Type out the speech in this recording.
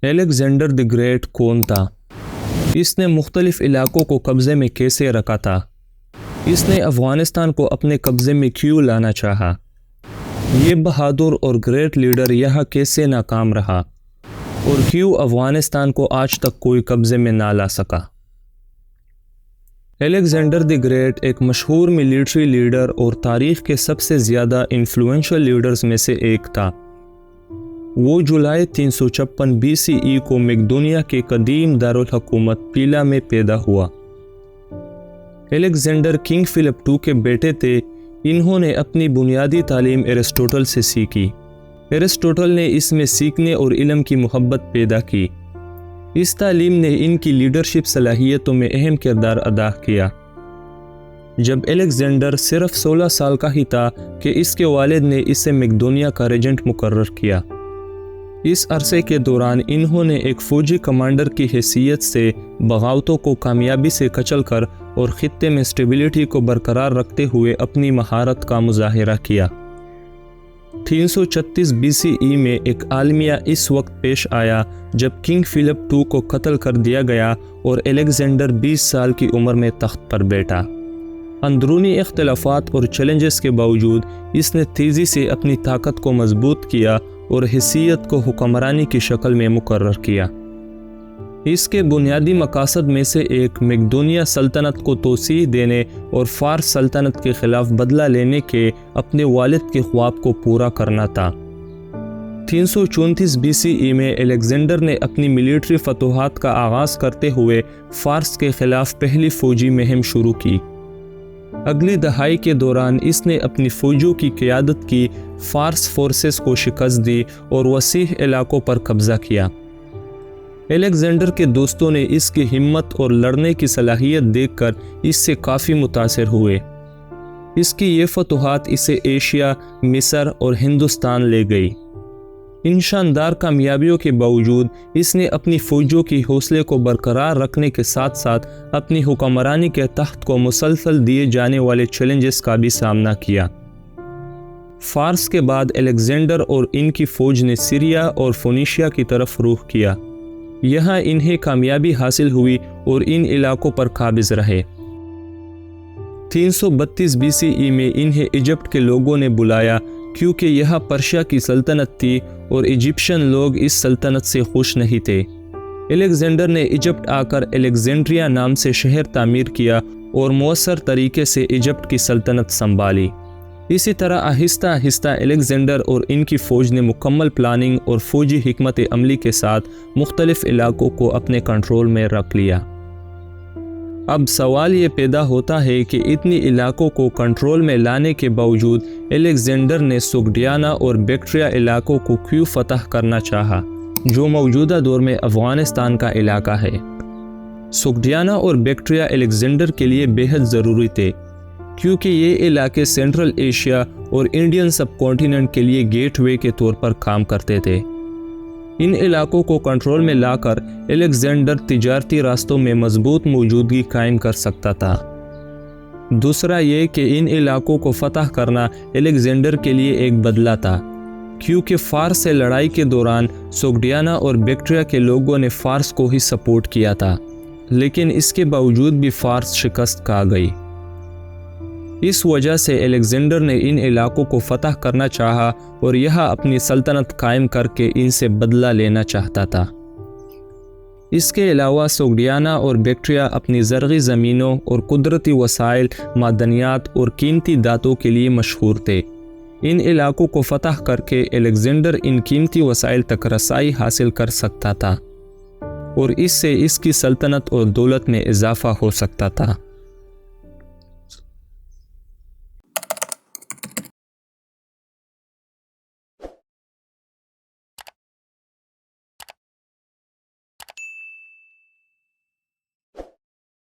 Alexander the great کون تھا؟ اس نے مختلف علاقوں کو قبضے میں کیسے رکھا تھا؟ اس نے افغانستان کو اپنے قبضے میں کیوں لانا چاہا؟ یہ بہادر اور گریٹ لیڈر یہاں کیسے ناکام رہا اور کیوں افغانستان کو آج تک کوئی قبضے میں نہ لا سکا؟ الیگزینڈر دی گریٹ ایک مشہور ملیٹری لیڈر اور تاریخ کے سب سے زیادہ انفلوئنشل لیڈرز میں سے ایک تھا۔ وہ جولائی 356 BCE کو مقدونیہ کے قدیم دارالحکومت پیلا میں پیدا ہوا۔ الیگزینڈر کنگ فلپ II کے بیٹے تھے۔ انہوں نے اپنی بنیادی تعلیم ایرسٹوٹل سے سیکھی۔ ایرسٹوٹل نے اس میں سیکھنے اور علم کی محبت پیدا کی۔ اس تعلیم نے ان کی لیڈرشپ صلاحیتوں میں اہم کردار ادا کیا۔ جب الیگزینڈر صرف 16 سال کا ہی تھا کہ اس کے والد نے اسے مقدونیہ کا ریجنٹ مقرر کیا۔ اس عرصے کے دوران انہوں نے ایک فوجی کمانڈر کی حیثیت سے بغاوتوں کو کامیابی سے کچل کر اور خطے میں اسٹیبلٹی کو برقرار رکھتے ہوئے اپنی مہارت کا مظاہرہ کیا۔ 336 BCE میں ایک عالمیہ اس وقت پیش آیا جب کنگ فلپ II کو قتل کر دیا گیا اور الیگزینڈر 20 سال کی عمر میں تخت پر بیٹھا۔ اندرونی اختلافات اور چیلنجز کے باوجود اس نے تیزی سے اپنی طاقت کو مضبوط کیا اور حیثیت کو حکمرانی کی شکل میں مقرر کیا۔ اس کے بنیادی مقاصد میں سے ایک مقدونیہ سلطنت کو توسیع دینے اور فارس سلطنت کے خلاف بدلہ لینے کے اپنے والد کے خواب کو پورا کرنا تھا۔ 334 BCE میں الیگزینڈر نے اپنی ملیٹری فتوحات کا آغاز کرتے ہوئے فارس کے خلاف پہلی فوجی مہم شروع کی۔ اگلی دہائی کے دوران اس نے اپنی فوجوں کی قیادت کی، فارس فورسز کو شکست دی اور وسیع علاقوں پر قبضہ کیا۔ الیگزینڈر کے دوستوں نے اس کی ہمت اور لڑنے کی صلاحیت دیکھ کر اس سے کافی متاثر ہوئے۔ اس کی یہ فتوحات اسے ایشیا، مصر اور ہندوستان لے گئی۔ ان شاندار کامیابیوں کے باوجود اس نے اپنی فوجوں کی حوصلے کو برقرار رکھنے کے ساتھ ساتھ اپنی حکمرانی کے تخت کو مسلسل دیے جانے والے چیلنجز کا بھی سامنا کیا۔ فارس کے بعد الیگزینڈر اور ان کی فوج نے سیریا اور فونیشیا کی طرف رخ کیا۔ یہاں انہیں کامیابی حاصل ہوئی اور ان علاقوں پر قابض رہے۔ 332 BCE میں انہیں ایجپٹ کے لوگوں نے بلایا کیونکہ یہاں پرشیا کی سلطنت تھی اور ایجپشین لوگ اس سلطنت سے خوش نہیں تھے۔ الیگزینڈر نے ایجپٹ آ کر الیگزینڈریا نام سے شہر تعمیر کیا اور مؤثر طریقے سے ایجپٹ کی سلطنت سنبھالی۔ اسی طرح آہستہ آہستہ الیگزینڈر اور ان کی فوج نے مکمل پلاننگ اور فوجی حکمت عملی کے ساتھ مختلف علاقوں کو اپنے کنٹرول میں رکھ لیا۔ اب سوال یہ پیدا ہوتا ہے کہ اتنی علاقوں کو کنٹرول میں لانے کے باوجود الیگزینڈر نے سوگڈیانا اور بیکٹریا علاقوں کو کیوں فتح کرنا چاہا، جو موجودہ دور میں افغانستان کا علاقہ ہے۔ سوگڈیانا اور بیکٹریا الیگزینڈر کے لیے بہت ضروری تھے کیونکہ یہ علاقے سینٹرل ایشیا اور انڈین سب کانٹیننٹ کے لیے گیٹ وے کے طور پر کام کرتے تھے۔ ان علاقوں کو کنٹرول میں لا کر الیگزینڈر تجارتی راستوں میں مضبوط موجودگی قائم کر سکتا تھا۔ دوسرا یہ کہ ان علاقوں کو فتح کرنا الیگزینڈر کے لیے ایک بدلہ تھا کیونکہ فارس سے لڑائی کے دوران سوگڈیانا اور بیکٹریا کے لوگوں نے فارس کو ہی سپورٹ کیا تھا، لیکن اس کے باوجود بھی فارس شکست کھا گئی۔ اس وجہ سے الیگزینڈر نے ان علاقوں کو فتح کرنا چاہا اور یہاں اپنی سلطنت قائم کر کے ان سے بدلہ لینا چاہتا تھا۔ اس کے علاوہ سوگڈیانا اور بیکٹریا اپنی زرعی زمینوں اور قدرتی وسائل، معدنیات اور قیمتی دھاتوں کے لیے مشہور تھے۔ ان علاقوں کو فتح کر کے الیگزینڈر ان قیمتی وسائل تک رسائی حاصل کر سکتا تھا اور اس سے اس کی سلطنت اور دولت میں اضافہ ہو سکتا تھا۔